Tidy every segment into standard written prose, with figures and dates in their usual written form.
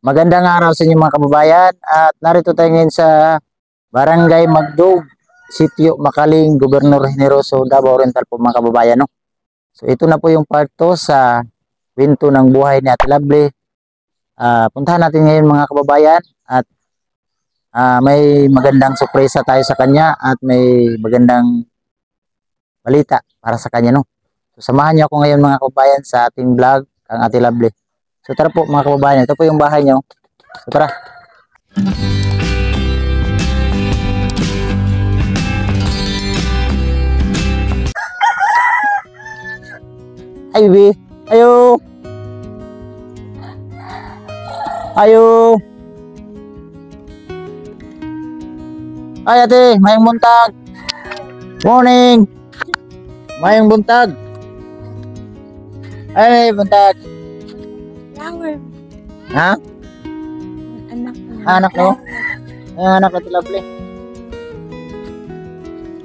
Magandang araw sa inyo mga kababayan at narito tayo ngayon sa Barangay Magdug, Sitio Makaling, Gobernador Generoso, Davao Oriental po mga kababayan. No? So ito na po yung part 2 sa kwento ng buhay ni Ate Lovely. Puntahan natin ngayon mga kababayan at may magandang sorpresa tayo sa kanya at may magandang balita para sa kanya. No? So samahan niyo ako ngayon mga kababayan sa ating vlog, ang Ate Lovely. So tara po mga kababayan, ito po yung bahay nyo. So tara. Ay, baby. Ayo. Ayo. Ay, ate, mayang buntag. Morning. Mayang buntag. Ay, buntag. Flower. Ha? Anak mo. Anak mo? Ay, anak Ate Lovely.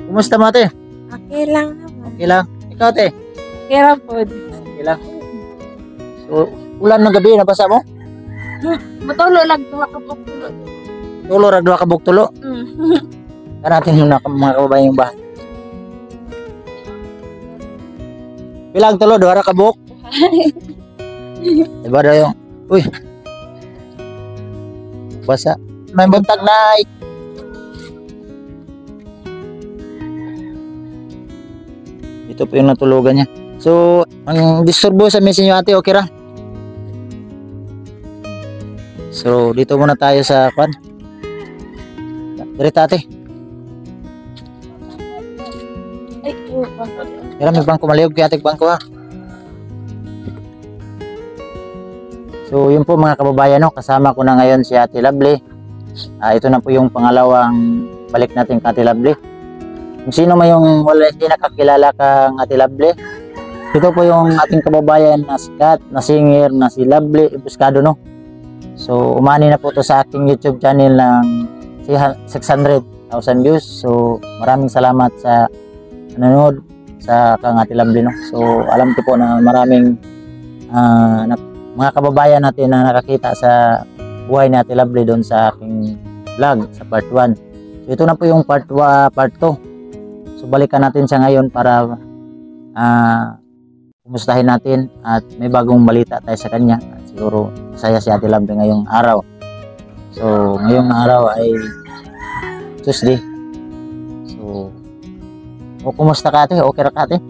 Kumusta mo, ate? Okay lang naman. Okay lang. Ikaw, ate? Okay lang po. Okay lang. So, ulan ng gabi, nabasa mo? Matulo lang ito. Makapulo. Tulo, ragdwa ka buktulo. Kanatin yung mga kababayan yung bahay. Bilang tulo, dua ka buk. Diba daw yung, uy, basa. May buntag na. Ito po yung natulugan niya. So, ang disturbo sa message niyo ate, okay ra? So, dito muna tayo sa kwan. Direta ate. Ay, Kaya may bangko maliyog kaya ating bangko ha. So, yun po mga kababayan, no? Kasama ko na ngayon si Ate Lovely. Ito na po yung pangalawang balik natin kay Ate Lovely. Kung sino man yung wala hindi nakakilala kang Ate Lovely, ito po yung ating kababayan na sikat, na singer, na si Lovely Buscado, no? So, umani na po to sa aking YouTube channel ng 600,000 views. So, maraming salamat sa nanonood sa kang Ate Lovely, no? So, alam ko po na maraming mga kababayan natin na nakakita sa buhay ni Ate Lovely doon sa aking vlog sa part 1. So ito na po yung part 2. So balikan natin siya ngayon para kumustahin natin at may bagong balita tayo sa kanya. At siguro masaya si Ate Lovely ngayong araw. So ngayong araw ay Tuesday. So kumusta ka ate? Okay ra ka ate?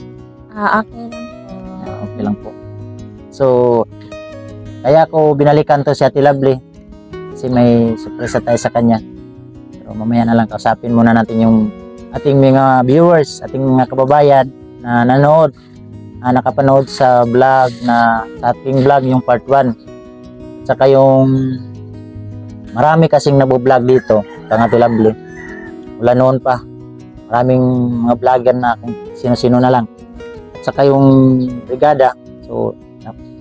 okay lang po. Okay lang po. So kaya ko binalikan to si Ate Lovely kasi may surpresa tayo sa kanya. Pero mamaya na lang kausapin muna natin yung ating mga viewers, ating mga kababayan na nanood, nakapanood sa vlog sa ating vlog yung part 1. Saka yung marami kasing nabublog dito kang Ate Lovely. Wala noon pa. Maraming mga vlogger na kung sino-sino na lang. At saka yung brigada. So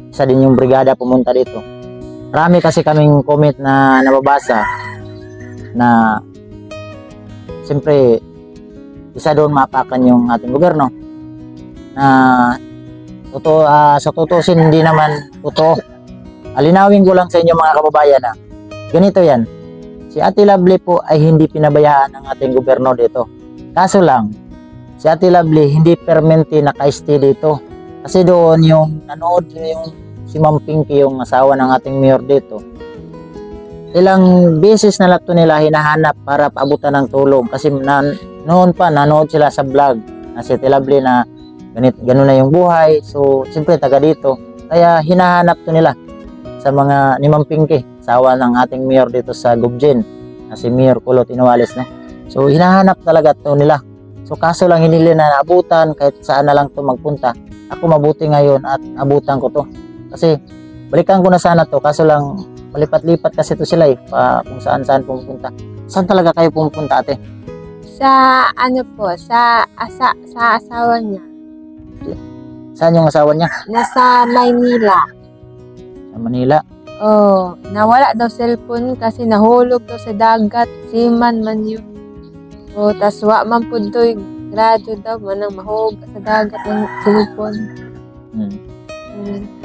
isa din yung brigada pumunta dito. Marami kasi kaming comment na nababasa na siyempre isa doon mapakan yung ating gobyerno na totoo, sa tutusin hindi naman totoo. Alinawin ko lang sa inyo mga kababayan na ganito yan. Si Ate Lovely po ay hindi pinabayaan ng ating gobyerno dito. Kaso lang, si Ate Lovely hindi permanente naka-stay dito. Kasi doon yung nanood yung si Ma'am Pinky, yung asawa ng ating mayor dito. Ilang beses na lang ito nila hinahanap para paabutan ng tulong. Kasi noon pa nanood sila sa vlog na si Ate Lovely na gano'n na yung buhay. So, siyempre taga dito. Kaya hinahanap ito nila sa mga ni Ma'am Pinky, asawa ng ating mayor dito sa Gubjen, na si Mayor Kulot Inuales. No? So, hinahanap talaga ito nila. So, kaso lang hindi nila naabutan kahit saan na lang ito magpunta. Ako mabuti ngayon at abutan ko to. Kasi balikan ko na sana to, kaso lang malipat-lipat kasi to sila kung saan-saan pumunta. Saan talaga kayo pumunta ate? Sa ano po, sa asawa niya. Saan yung asawa niya? Nasa Maynila. Sa Manila? Oh, nawala daw cellphone kasi nahulog daw sa dagat. Seaman man yun. Oh, tas wa man po do'y grado daw manang mahog sa dagat ng cellphone.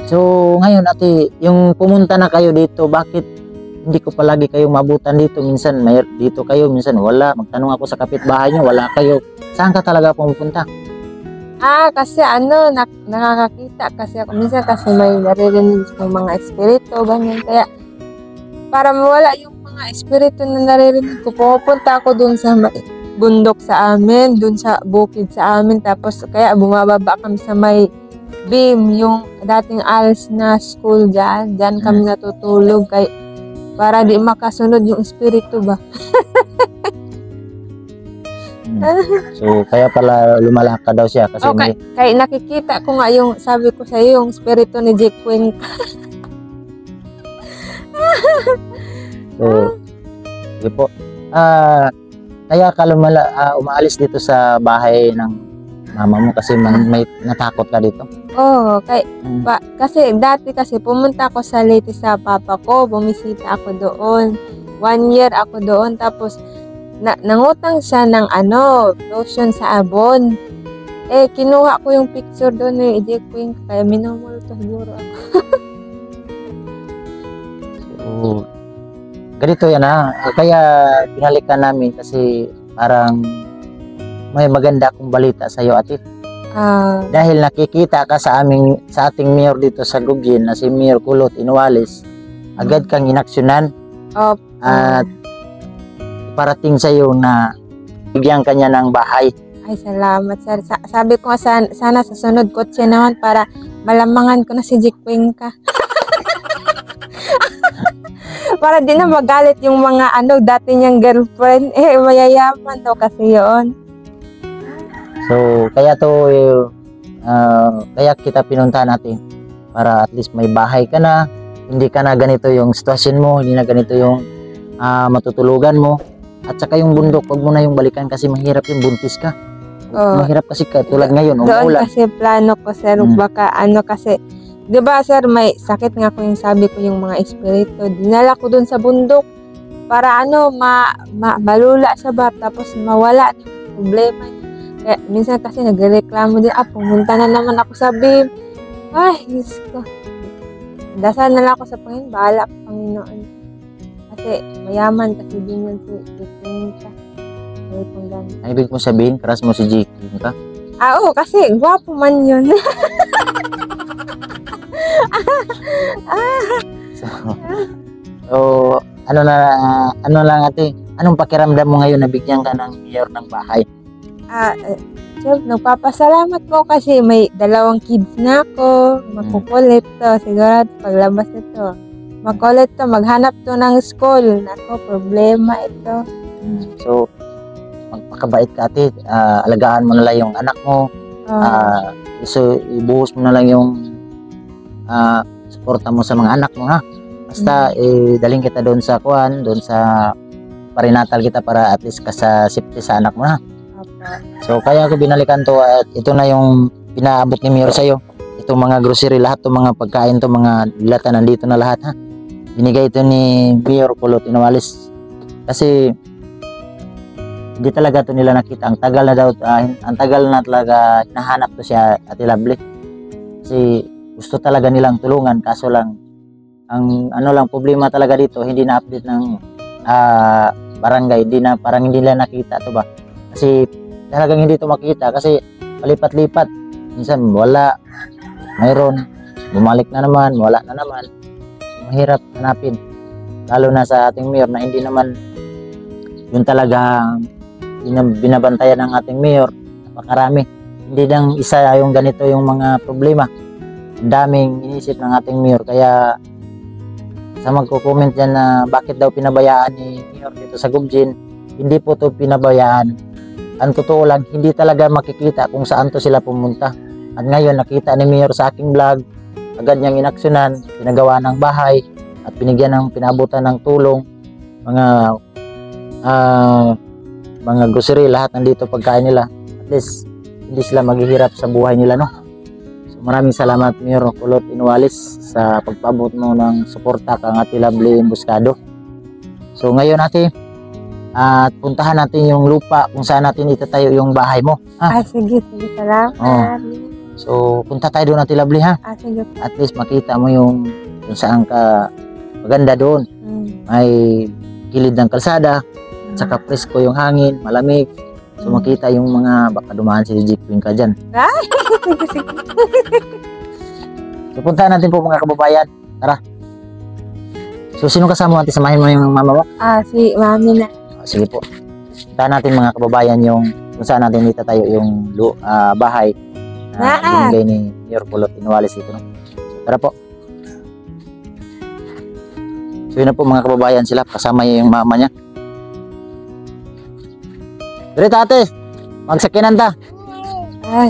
So, ngayon ate, yung pumunta na kayo dito, bakit hindi ko palagi kayong mabutan dito? Minsan may dito kayo, minsan wala. Magtanong ako sa kapitbahay nyo, wala kayo. Saan ka talaga pumupunta? Kasi nakakakita kasi ako. Minsan kasi may naririnig ng mga espiritu, ganyan. Kaya, para mawala yung mga espiritu na naririnig ko, pumupunta ako dun sa bundok sa amin, dun sa bukid sa amin. Tapos, kaya bumababa kami sa may beam, yung dating ALS na school dyan. Dyan kami natutulog. Kaya, para di makasunod yung espiritu ba? So, kaya pala lumalaka daw siya kasi Okay. Kaya nakikita ko nga yung, sabi ko sa iyo, yung espiritu ni Jake Quinn. So, sige po. Kaya ka umaalis dito sa bahay ng mama mo kasi may natakot ka dito? Oo, kasi dati kasi pumunta ako sa Leyte sa papa ko, bumisita ako doon. 1 year ako doon, tapos nangutang siya ng lotion sa Avon. Kinuha ko yung picture doon ni Jake Quinn, kaya minumulto siguro ako. So, ganito yan kaya pinalikan namin kasi parang may maganda akong balita sa iyo, ate. Dahil nakikita ka sa ating mayor dito sa Gubjin na si Mayor Kulot Inuales, agad kang inaksyonan at parating sa iyo na bigyan kanya ng bahay. Ay, salamat, sir. Sabi ko sana sa sunod kotse naman para malamangan ko na si Jake Quinn ka. Para di na magalit yung mga dati niyang girlfriend. Mayayaman daw kasi yun. So, kaya kita pinunta natin para at least may bahay ka na, hindi ka na ganito yung sitwasyon mo, hindi na ganito yung matutulugan mo, at saka yung bundok, wag mo na yung balikan kasi mahirap yung buntis ka. Mahirap kasi tulad ngayon, doon umuulan. kasi plano ko, sir, baka kasi, di ba, sir, may sakit nga ko yung sabi ko yung mga espiritu, dinala ko doon sa bundok para malula sa tapos mawala yung problema niya. Kaya minsan kasi nagreklamo din, pumunta na naman ako sa BIM. Ay, Diyos ko. Dasal na lang ako sa Panginoon, bahala ko Panginoon. Kasi mayaman kasi din yan si Jake. Ang ibig mo sabihin, crush mo si Jake ka? Oo, kasi gwapo man yun. So, ano lang ate, anong pakiramdam mo ngayon na bigyan ka ng mayor ng bahay? Siyempre, nagpapasalamat po kasi may 2 kids na ako. Makukulit to. Siguro paglabas nito. Makulit to. Maghanap to ng school. Nako, problema ito. So, magpakabait ka ate. Alagaan mo na lang yung anak mo. So, ibuhos mo na lang yung suporta mo sa mga anak mo, ha? Basta, daling kita doon sa doon sa parinatal kita para at least ka sa safety sa anak mo, ha? So, kaya ako binalikan to at ito na yung pinaabot ni Mayor sa'yo. Itong mga grocery, lahat itong mga pagkain, itong mga dilata, nandito na lahat, ha? Binigay ito ni Mayor Kulot Inuales. Kasi, hindi talaga ito nila nakita. Ang tagal na talaga hinahanap to siya, Ate Lovely. Kasi, gusto talaga nilang tulungan, kaso lang, ang problema talaga dito, hindi na-update ng barangay, parang hindi nila nakita to ba? Kasi, talagang hindi ito makita kasi palipat-lipat. Minsan wala, mayroon, bumalik na naman, wala na naman. Mahirap hanapin. Lalo na sa ating mayor na hindi naman yun talaga binabantayan ng ating mayor. Napakarami. Hindi lang isa yung ganito yung mga problema. Ang daming inisip ng ating mayor. Kaya sa magko-comment dyan na bakit daw pinabayaan ni mayor dito sa Gubjin, hindi po ito pinabayaan. Ang totoo lang, hindi talaga makikita kung saan to sila pumunta. At ngayon, nakita ni Mayor sa aking vlog, agad niyang inaksyonan, pinagawa ng bahay, at pinabutan ng tulong, mga grocery, lahat nandito pagkain nila. At least, hindi sila maghihirap sa buhay nila, no? So, maraming salamat, Mayor Kulot Inuales, sa pagpabot mo ng suporta kang Ate Lovely Emboscado. So, ngayon natin, at puntahan natin yung lupa kung saan natin itatayo yung bahay mo. Sige, salamat. So, punta tayo doon Ate Lovely ha. Sige po. At least makita mo yung kung saan ka maganda doon. May gilid ng kalsada, at saka presko yung hangin, malamig. So makita yung mga baka dumaan si Jeep Queen ka dyan. Sige, sige. So puntahan natin po mga kababayan. Tara. So sino kasama natin? Samahin mo yung mama mo? Si mami na. Sige po. Puntahan natin mga kababayan yung kung saan natin itatayo yung bahay na binigay ni Mayor Kulot Inuales dito. No? So, tara po. So yun na po mga kababayan sila. Kasama yung mama niya. Dre tate, magsakinan ta. Ay.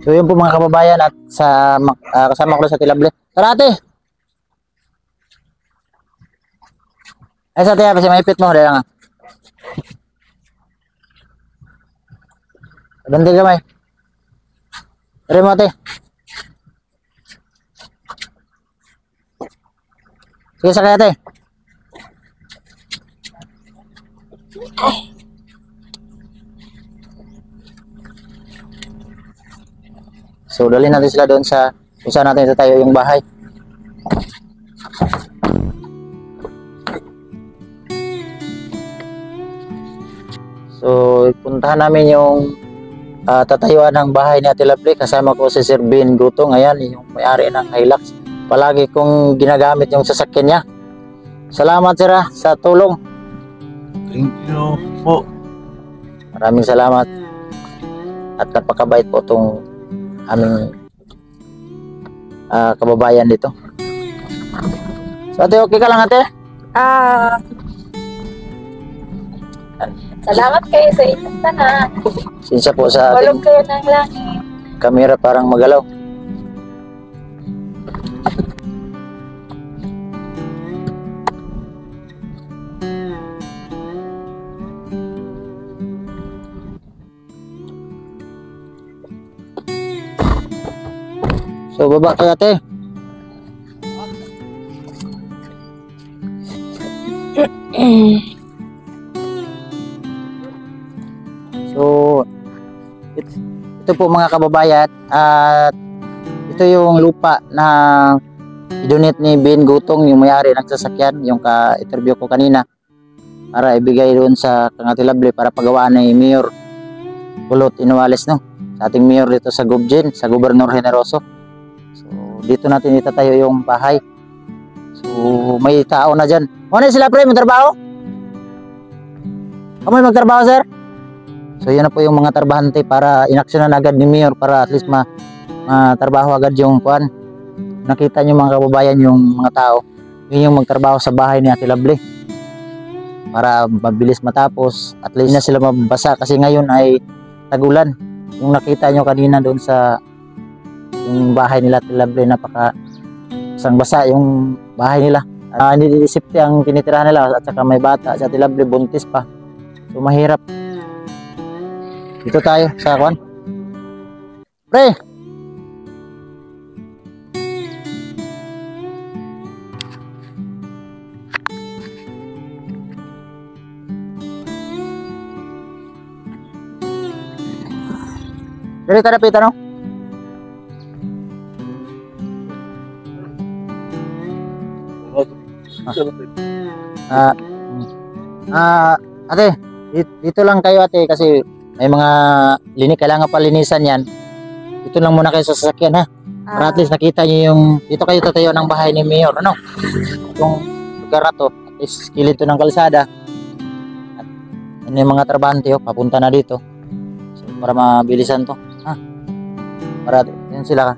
So yun po mga kababayan at sa kasama ko sa Tilable. Tara ate. Ay sa tiya, kasi maipit mo. Dala nga. Bandil kamay. Tara mo ate. Sige sakay ate. So dalhin natin sila doon sa kung saan natin itatayo yung bahay. So puntahan namin yung tatayuan ng bahay ni Ate Lovely. Kasama ko si Sir Ben Gutong. Ayan, yung may-ari ng Hilux. Palagi kong ginagamit yung sasakyan niya. Salamat sir sa tulong. Thank you po. Maraming salamat. At napakabait po itong aming kababayan dito. So ate, okay ka lang ate? Salamat kayo sa inyong tanan. Sinsya po sa Walog ating kayo ng langit. kamera parang magalaw. So baba kayo ate. So ito po mga kababayan at ito yung lupa na i-donate ni Ben Gutong, yung may-ari ng sasakyan, yung ka-interview ko kanina, para ibigay doon sa Ate Lovely para pagawaan ni Mayor Kulot Inuales, no? Sa ating mayor dito sa Gubjen, sa Gobernador Generoso. So dito natin itatayo yung bahay. So may tao na dyan. Ano sila pre, magtrabaho? Kamoy magtrabaho sir? So yun na po yung mga trabahante para inaksyonan agad ni Mayor para at least matrabaho agad yung kuan. Nakita nyo mga kababayan yung mga tao. Yun yung magtrabaho sa bahay ni Ate Lovely. Para mabilis matapos. At least na sila mabasa kasi ngayon ay tagulan. Yung nakita nyo kanina doon sa yung bahay nila Ate Lovely, napaka isang basa yung bahay nila. Nidisipti ang tinitirahan nila at saka may bata sa Ate Lovely, buntis pa. So mahirap. Dito tayo sa kwan. Pre! Dali ka na pita no? Ate, dito lang kayo ate kasi may mga kailangan palinisan yan. Dito lang muna kayo sa sasakyan ha. Para at least nakita nyo yung dito kayo tatayo ng bahay ni Mayor, ano? Itong lugar na to, at least kilid to ng kalsada. At yun yung mga trabahante papunta na dito. So, para mabilisan to, ha? Para yun sila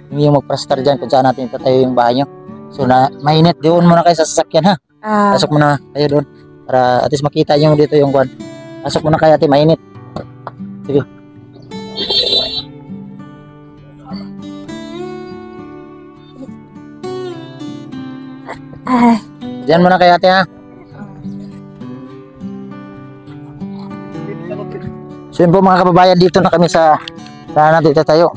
yung magprastar dyan kung saan natin tatayo yung bahay nyo. So na mainit, doon muna kayo sa sasakyan ha. Pasok muna kayo doon para at least makita nyo dito yung kwan. Pasok muna kayo ate, mainit. Sige. Diyan muna kayo ate ha. So yun po mga kababayan, dito na kami sa natin tayo.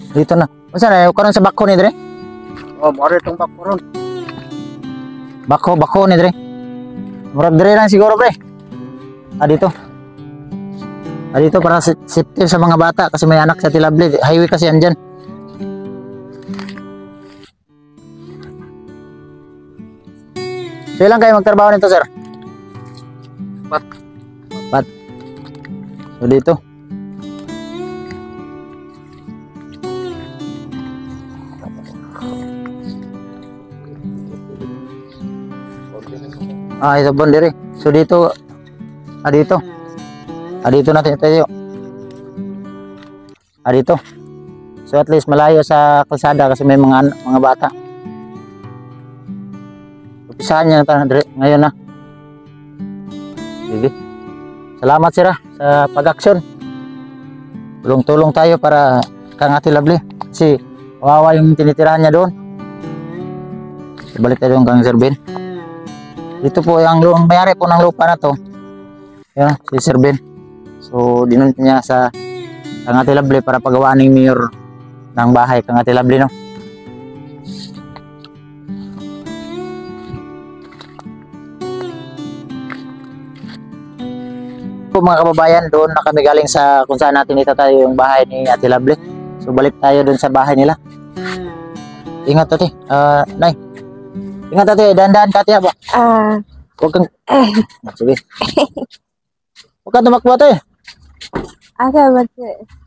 Dito na. Unsa na karon sa bako ni dire? Oh, mare itong bakuron. Bako ni dire. Murag dire lang siguro pre. Dito. Dito para safety sa mga bata kasi may anak sa Tilabli. Highway kasi andyan. So ilang kayo magtrabaho nito sir? Pat. So dito. Ito po dire. So dito. Dito. Dito natin tayo. Dito. So at least malayo sa kalsada kasi may mga bata. Upisahan niya na dire ngayon na. Sige. Salamat sir sa pag-aksyon. Tulong-tulong tayo para kang Ate Lovely. Kasi kawawa yung tinitirahan niya doon. So, balik tayo yung kang Sir Ben. Dito po yung mayari po ng lupa na to. Yan, si Sir Ben. So, dinunod niya sa kang Ate Lovely para pagawaan ng mayor ng bahay kang Ate Lovely, no? Po mga kababayan, doon na kami galing sa kung saan natin itatayo yung bahay ni Ate Lovely. So, balik tayo doon sa bahay nila. Ingat, Ate. Nay. Ingat, Ate. Dahan-dahan ka, Ate, ba? Huwag kang... Sige. Huwag kang tumakbo, Ate. Ba't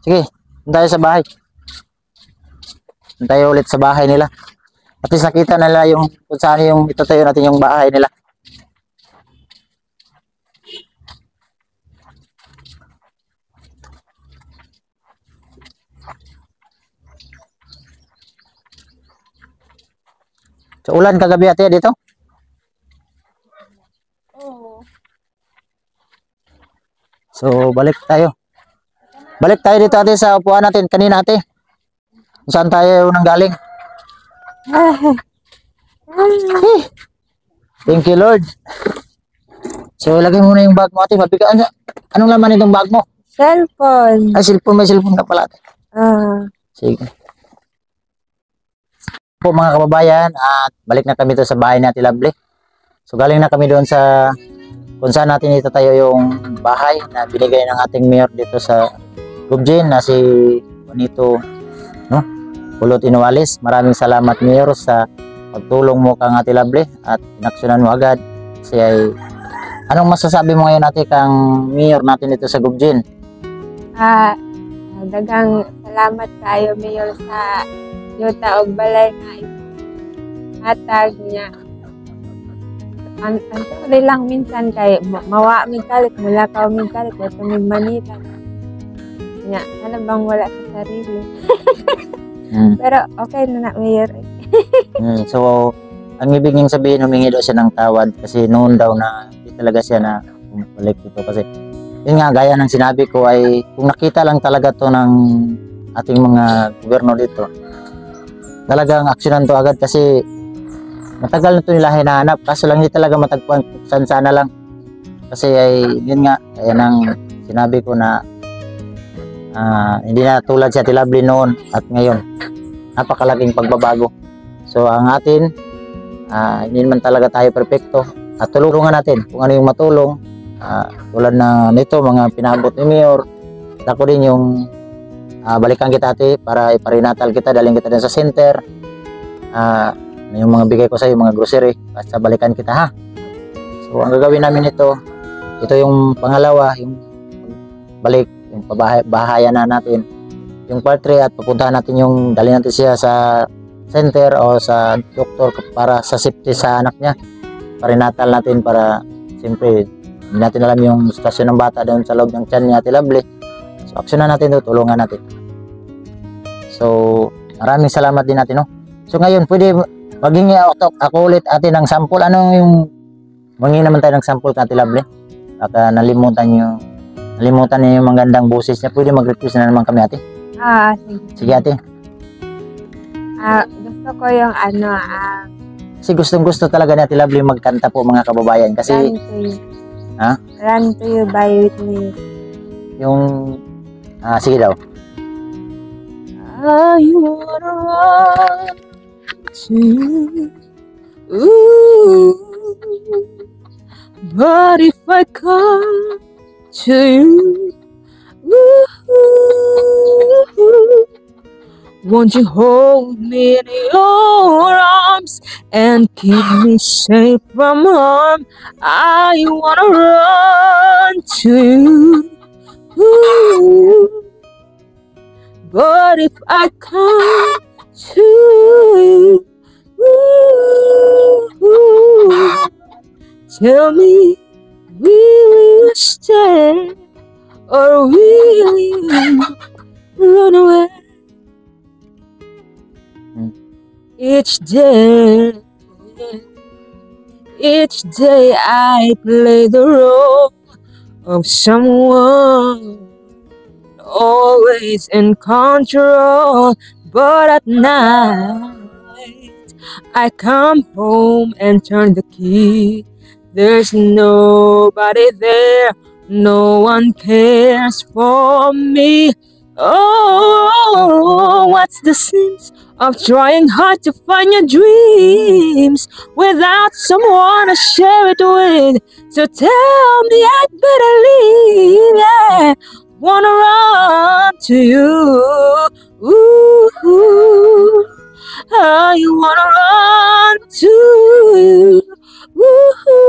Sige. Doon tayo sa bahay. Doon tayo ulit sa bahay nila. At least nakita nila yung kung saan yung itatayo natin yung bahay nila. So, ulan kagabi, Ate, dito? Oo. So, balik tayo. Balik tayo dito, Ate, sa upuan natin kanina, Ate. Kung saan tayo nanggaling. Thank you, Lord. So, ilagay mo na yung bag mo, Ate. Mabigaan. Anong laman itong bag mo? Cellphone. Ay, cellphone. May cellphone ka pala, Ate. Sige. Po mga kababayan, at balik na kami to sa bahay ni Ate Lovely. So galing na kami doon sa kung saan natin itatayo yung bahay na binigay ng ating mayor dito sa Gubjin na si Juanito, no? Pulot Inualis. Maraming salamat, Mayor, sa pagtulong mo kang Ate Lovely at inaksyonan mo agad. Kasi ay anong masasabi mo ngayon, Ate, kang mayor natin dito sa Gubjin? Dagang salamat kayo, Mayor, sa yuta og balay nga hatag niya. Ang lang minsan kay mawa mi kalit mula ka mi kalit at mi manita. Nya, ano bang wala sa sarili. Pero okay na Mayor. So, ang ibig niyang sabihin, humingi daw siya ng tawad kasi noon daw na hindi talaga siya na bumalik dito kasi yun nga, gaya ng sinabi ko ay kung nakita lang talaga to ng ating mga gobyerno dito, talagang aksyonan to agad kasi matagal na to nila hinahanap kaso lang hindi talaga matagpuan kung sana lang kasi ay yun nga kaya nang sinabi ko na hindi na tulad si Ate Lovely noon at ngayon napakalaking pagbabago. So ang atin hindi naman talaga tayo perfecto at tulungan natin kung ano yung matulong tulad na nito mga pinabot ni Mayor at ako din yung balikan kita, Ate, para iparinatal kita, daling kita din sa center. Yung mga bigay ko sa iyo, mga grocery, basta balikan kita, ha. So ang gagawin namin ito yung pangalawa, yung balik, yung bahayan na natin, yung part 3 at pupuntahan natin yung dalhin natin siya sa center o sa doktor para sa safety sa anak niya. Parinatal natin para siyempre hindi natin alam yung sitwasyon ng bata doon sa loob ng tiyan ni Ate Lovely. So, aksyonan natin ito, tulungan natin. So, maraming salamat din natin, no? So, ngayon, pwede maging ako ulit, Ate, ng sample. Anong yung, mangingi naman tayo ng sample ka, Ate Lovely? Baka nalimutan niyo yung magandang boses niya. Pwede mag-request na naman kami, Ate. Sige. Sige, Ate. Gusto ko yung Kasi gustong-gusto talaga ni Ate Lovely magkanta po, mga kababayan. Kasi, Run to You. Ha? Run to You by Whitney. yung, sige daw. I wanna run to you. Ooh. But if I come to you, ooh, won't you hold me in your arms and keep me safe from harm? I wanna run to you. Ooh. But if I come to you, ooh, tell me, will you stay or will you run away? Each day I play the role of someone always in control, but at night I come home and turn the key. There's nobody there, no one cares for me. Oh, what's the sense of trying hard to find your dreams without someone to share it with? So tell me I'd better leave, yeah. Wanna run to you, ooh, I wanna run to you, ooh,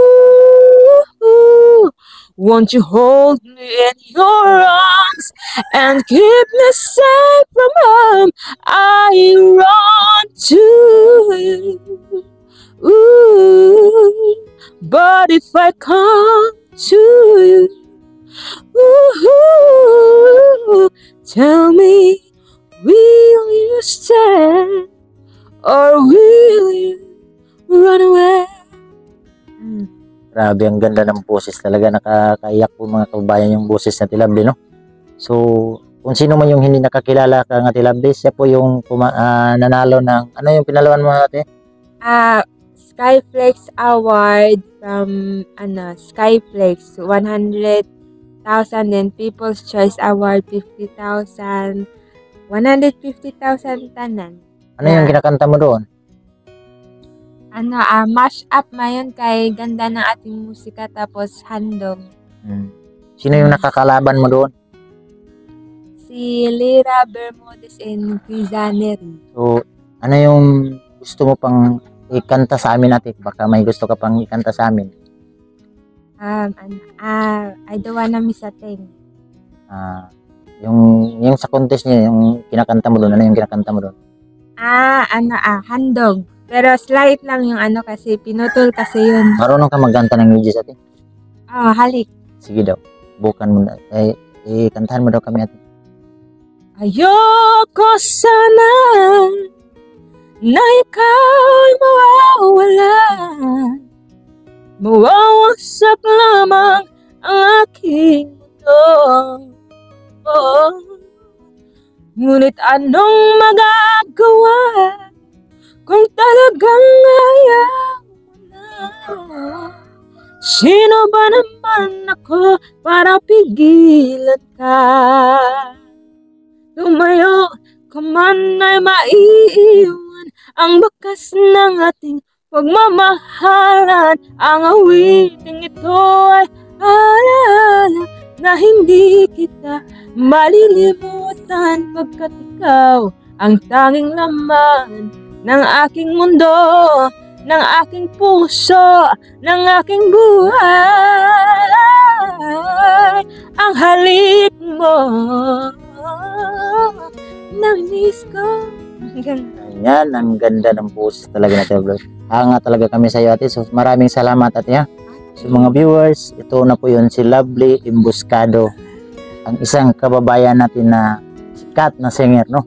won't you hold me in your arms and keep me safe from harm? I run to you, ooh, but if I come to you, ooh, tell me, will you stay or will you run away? Grabe, ang ganda ng boses talaga. Nakakaiyak po mga kababayan yung boses na Tilabli, no? So, kung sino man yung hindi nakakilala ka nga Tilabli, siya po yung nanalo ng, ano yung pinalawan mo ate? Skyflex Award from Skyflex 100,000 and People's Choice Award 50,000, 150,000 tanan. Ano yung kinakanta mo doon? Mash up mayon kay ganda ng ating musika tapos handog. Sino yung nakakalaban mo doon? Si Lyra Bermudez and Crisanery. So, ano yung gusto mo pang ikanta sa amin ate? Baka may gusto ka pang ikanta sa amin. I don't wanna miss a thing. Yung sa contest niya, yung kinakanta mo doon, ano yung kinakanta mo doon? Handog. Pero slight lang yung kasi pinutol kasi yun. Marunong ka magkanta ng Regis ate? Halik. Sige daw, bukan mo na. Kantahan mo daw kami ate. Ayoko sana na ikaw'y mawawala. Mawawasak lamang ang aking mundo. Ngunit anong magagawa kung talagang ayaw mo na? Sino ba naman ako para pigilan ka? Lumayo ka man ay maiiwan ang bakas ng ating pagmamahalan. Ang awiting ito ay alaala na hindi kita malilimutan, pagkat ikaw ang tanging laman ng aking mundo, ng aking puso, ng aking buhay. Ang halik mo, namiss ko. Ayan, ang ganda ng boses talaga na Tilabli. Hanga talaga kami sa iyo ate. So maraming salamat ate ha. So mga viewers, ito na po yun si Lovely Emboscado, ang isang kababayan natin na sikat na singer, no?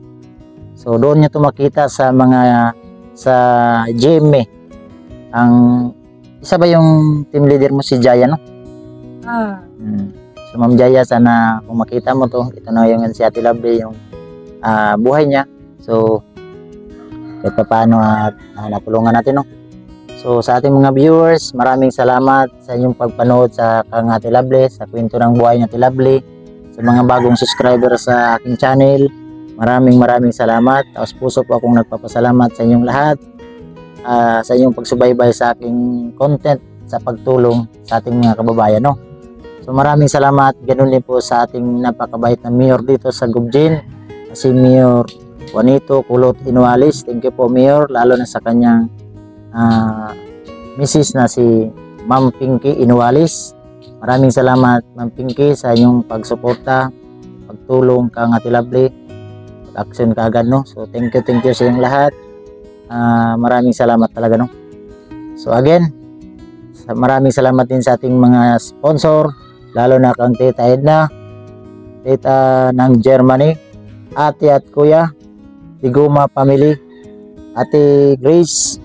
So doon niyo to makita sa GMA. Ang isa ba yung team leader mo si Jaya, no? So Ma'am Jaya, sana kung makita mo to, ito na yung si Ate Lovely, yung buhay niya. So kahit pa paano natulungan natin, no? So sa ating mga viewers, maraming salamat sa inyong pagpanood sa kang Ate Lovely, sa kwento ng buhay ni Ate Lovely. Sa mga bagong subscriber sa aking channel, maraming salamat. Taos puso po akong nagpapasalamat sa inyong lahat, sa inyong pagsubaybay sa aking content sa pagtulong sa ating mga kababayan, no? So maraming salamat. Ganun din po sa ating napakabait na mayor dito sa Gubjin, si Mayor Juanito Kulot Inualis. Thank you po, Mayor, lalo na sa kanyang Mrs. na si Ma'am Pinky Inualis. Maraming salamat, Ma'am Pinky, sa inyong pagsuporta, pagtulong kang Ate Lovely, pag-action ka agad, no? So thank you sa inyong lahat. Maraming salamat talaga, no? So again, maraming salamat din sa ating mga sponsor, lalo na kang Tita Edna, Tita ng Germany, Ate at Kuya, Tiguma Family, Ate Grace,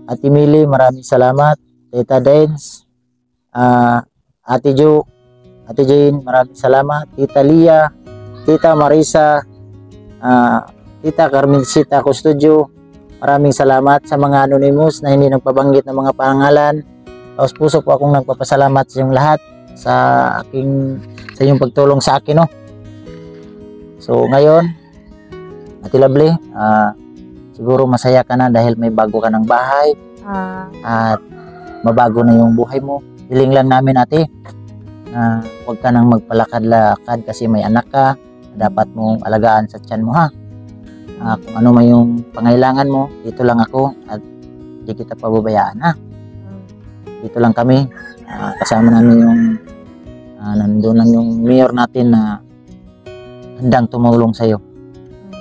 Ate Mili, maraming salamat, Tita Dens, Ate Jo, Ate Jane, maraming salamat, Tita Lia, Tita Marisa, Tita Carmencita Custodio, maraming salamat sa mga anonymous na hindi nagpabanggit ng mga pangalan. Taos puso po akong nagpapasalamat sa inyong lahat sa inyong pagtulong sa akin, no? So ngayon, Ate Lovely, siguro masaya ka na dahil may bago ka ng bahay at mabago na yung buhay mo. Hiling lang namin, Ate, huwag ka nang magpalakad-lakad kasi may anak ka, dapat mong alagaan sa tiyan mo, ha? Kung ano man yung pangailangan mo, dito lang ako at hindi kita pababayaan, ha? Dito lang kami, kasama namin yung nandun lang yung mayor natin na handang tumulong sa'yo.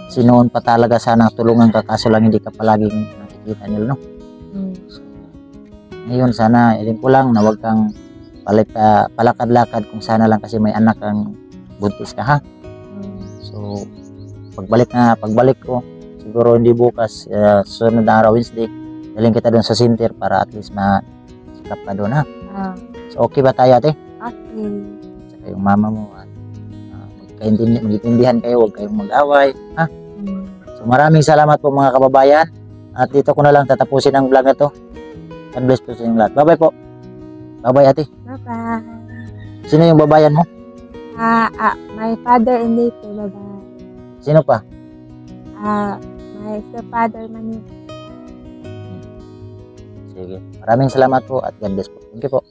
Sinoon pa talaga sana tulungan ka, kaso lang hindi ka palaging nakikita nila, no? So, ngayon sana, ilin ko lang na huwag kang palakad-lakad kung sana lang kasi may anak kang buntis ka, ha? So, pagbalik ko, siguro hindi bukas, sunod na araw, Wednesday, dalhin kita doon sa center para at least ma-check up ka doon, ha? So, okay ba tayo, Ate? Okay. Saka yung mama mo, at magkaintindihan kayo, huwag kayong mag-away, ha? So, maraming salamat po mga kababayan, at dito ko na lang tatapusin ang vlog na to. God bless po sa inyong lahat. Bye-bye po. Bye-bye, Ate. Bye-bye. Sino yung babayan mo? My father and later, bye-bye. Sino pa? My stepfather man yun. Sige. Maraming salamat po at God bless po. Thank you po.